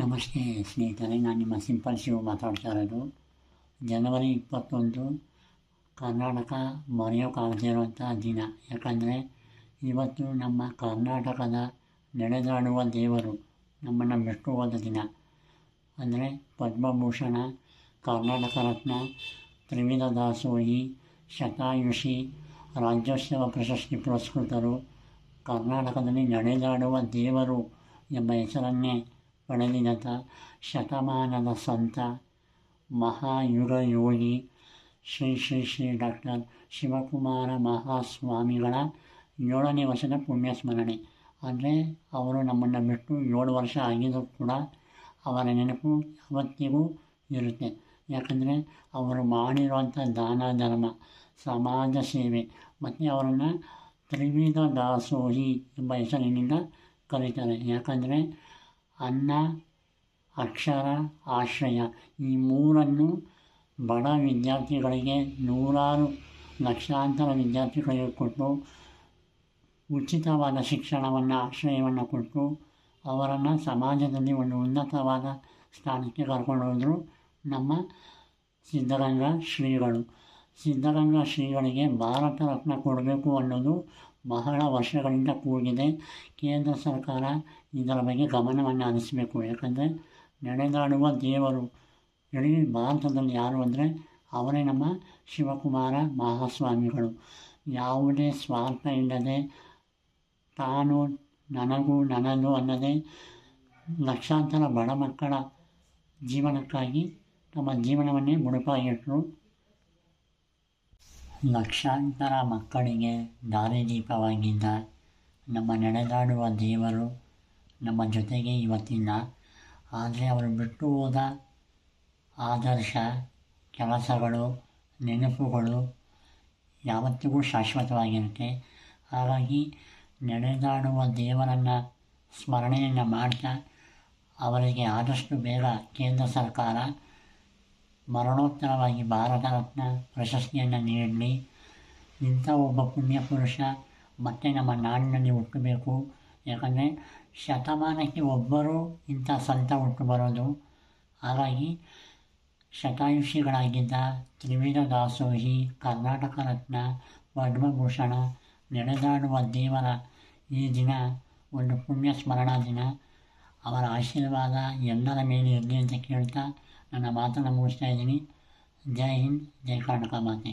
ನಮಸ್ತೆ ಸ್ನೇಹಿತರೆ, ನಾನು ನಿಮ್ಮ ಸಿಂಪಲ್ ಶಿವ ಮಾತಾಡ್ತಾ ಇರೋದು. ಜನವರಿ 21 ಕರ್ನಾಟಕ ಮರೆಯೋಕ್ಕಾಗದೇ ಇರುವಂಥ ದಿನ. ಯಾಕಂದರೆ ಇವತ್ತು ನಮ್ಮ ಕರ್ನಾಟಕದ ನಡೆದಾಡುವ ದೇವರು ನಮ್ಮನ್ನು ಬಿಟ್ಟು ಹೋದ ದಿನ. ಅಂದರೆ ಪದ್ಮಭೂಷಣ, ಕರ್ನಾಟಕ ರತ್ನ, ತ್ರಿವಿಧ ದಾಸೋಹಿ, ಶತಾಯುಷಿ, ರಾಜ್ಯೋತ್ಸವ ಪ್ರಶಸ್ತಿ ಪುರಸ್ಕೃತರು, ಕರ್ನಾಟಕದಲ್ಲಿ ನಡೆದಾಡುವ ದೇವರು ಎಂಬ ಹೆಸರನ್ನೇ ಪಡೆದಿದ್ದ ಶತಮಾನದ ಸಂತ, ಮಹಾಯುಗ ಯೋಗಿ ಶ್ರೀ ಶ್ರೀ ಶ್ರೀ ಡಾಕ್ಟರ್ ಶಿವಕುಮಾರ ಮಹಾಸ್ವಾಮಿಗಳ 7ನೇ ವರ್ಷದ ಪುಣ್ಯ ಸ್ಮರಣೆ. ಅಂದರೆ ಅವರು ನಮ್ಮನ್ನು ಬಿಟ್ಟು 7 ವರ್ಷ ಆಗಿದ್ದರೂ ಕೂಡ ಅವರ ನೆನಪು ಯಾವತ್ತಿಗೂ ಇರುತ್ತೆ. ಯಾಕಂದರೆ ಅವರು ಮಾಡಿರುವಂಥ ದಾನ ಧರ್ಮ, ಸಮಾಜ ಸೇವೆ ಮತ್ತು ಅವರನ್ನು ತ್ರಿವಿಧ ದಾಸೋಹಿ ಎಂಬ ಹೆಸರಿನಿಂದ ಕರೀತಾರೆ. ಯಾಕಂದರೆ ಅನ್ನ, ಅಕ್ಷರ, ಆಶ್ರಯ ಈ ಮೂರನ್ನು ಬಡ ವಿದ್ಯಾರ್ಥಿಗಳಿಗೆ, ನೂರಾರು ಲಕ್ಷಾಂತರ ವಿದ್ಯಾರ್ಥಿಗಳಿಗೆ ಕೊಟ್ಟು ಉಚಿತವಾದ ಶಿಕ್ಷಣವನ್ನು, ಆಶ್ರಯವನ್ನು ಕೊಟ್ಟು ಅವರನ್ನು ಸಮಾಜದಲ್ಲಿ ಒಂದು ಉನ್ನತವಾದ ಸ್ಥಾನಕ್ಕೆ ಕರ್ಕೊಂಡು ಹೋದರು ನಮ್ಮ ಸಿದ್ಧಗಂಗಾ ಶ್ರೀಗಳು. ಸಿದ್ಧಗಂಗಾ ಶ್ರೀಗಳಿಗೆ ಭಾರತ ರತ್ನ ಕೊಡಬೇಕು ಅನ್ನೋದು ಬಹಳ ವರ್ಷಗಳಿಂದ ಕೂಗಿದೆ. ಕೇಂದ್ರ ಸರ್ಕಾರ ಇದರ ಬಗ್ಗೆ ಗಮನವನ್ನು ಹರಿಸಬೇಕು. ಯಾಕಂದರೆ ನಡೆದಾಡುವ ದೇವರು ಇಡೀ ಭಾರತದಲ್ಲಿ ಯಾರು ಅಂದರೆ ಅವರೇ ನಮ್ಮ ಶಿವಕುಮಾರ ಮಹಾಸ್ವಾಮಿಗಳು. ಯಾವುದೇ ಸ್ವಾರ್ಥ ಇಲ್ಲದೆ, ತಾನು ನನಗೂ ನನ್ನದು ಅನ್ನದೇ ಲಕ್ಷಾಂತರ ಬಡ ಮಕ್ಕಳ ಜೀವನಕ್ಕಾಗಿ ತಮ್ಮ ಜೀವನವನ್ನೇ ಮುಡುಪಾಗಿಟ್ಟರು. ಲಕ್ಷಾಂತರ ಮಕ್ಕಳಿಗೆ ದಾರಿದೀಪವಾಗಿದ್ದ ನಮ್ಮ ನಡೆದಾಡುವ ದೇವರು ನಮ್ಮ ಜೊತೆಗೆ ಇವತ್ತಿಲ್ಲ. ಆದರೆ ಅವರು ಬಿಟ್ಟು ಹೋದ ಆದರ್ಶ, ಕೆಲಸಗಳು, ನೆನಪುಗಳು ಯಾವತ್ತಿಗೂ ಶಾಶ್ವತವಾಗಿರುತ್ತೆ. ಹಾಗಾಗಿ ನಡೆದಾಡುವ ದೇವರನ್ನು ಸ್ಮರಣೆಯನ್ನು ಮಾಡ್ತಾ ಅವರಿಗೆ ಆದಷ್ಟು ಬೇಗ ಕೇಂದ್ರ ಸರ್ಕಾರ ಮರಣೋತ್ತರವಾಗಿ ಭಾರತ ರತ್ನ ಪ್ರಶಸ್ತಿಯನ್ನು ನೀಡಲಿ. ಇಂಥ ಒಬ್ಬ ಪುಣ್ಯ ಪುರುಷ ಮತ್ತೆ ನಮ್ಮ ನಾಡಿನಲ್ಲಿ ಹುಟ್ಟಬೇಕು. ಯಾಕಂದರೆ ಶತಮಾನಕ್ಕೆ ಒಬ್ಬರು ಇಂಥ ಸಂತ ಹುಟ್ಟು ಬರೋದು. ಹಾಗಾಗಿ ಶತಾಯುಷಿಗಳಾಗಿದ್ದ ತ್ರಿವಿಧ ದಾಸೋಹಿ, ಕರ್ನಾಟಕ ರತ್ನ, ಪದ್ಮಭೂಷಣ, ನಡೆದಾಡುವ ದೇವರ ಈ ದಿನ ಒಂದು ಪುಣ್ಯ ಸ್ಮರಣಾ ದಿನ. ಅವರ ಆಶೀರ್ವಾದ ಎಲ್ಲರ ಮೇಲೆ ಇರಲಿ ಅಂತ ಕೇಳ್ತಾ ನನ್ನ ಮಾತನ್ನು ಮುಗಿಸ್ತಾ ಇದ್ದೀನಿ. ಜೈ ಹಿಂದ್, ಜೈ ಕರ್ನಾಟಕ ಮಾತೆ.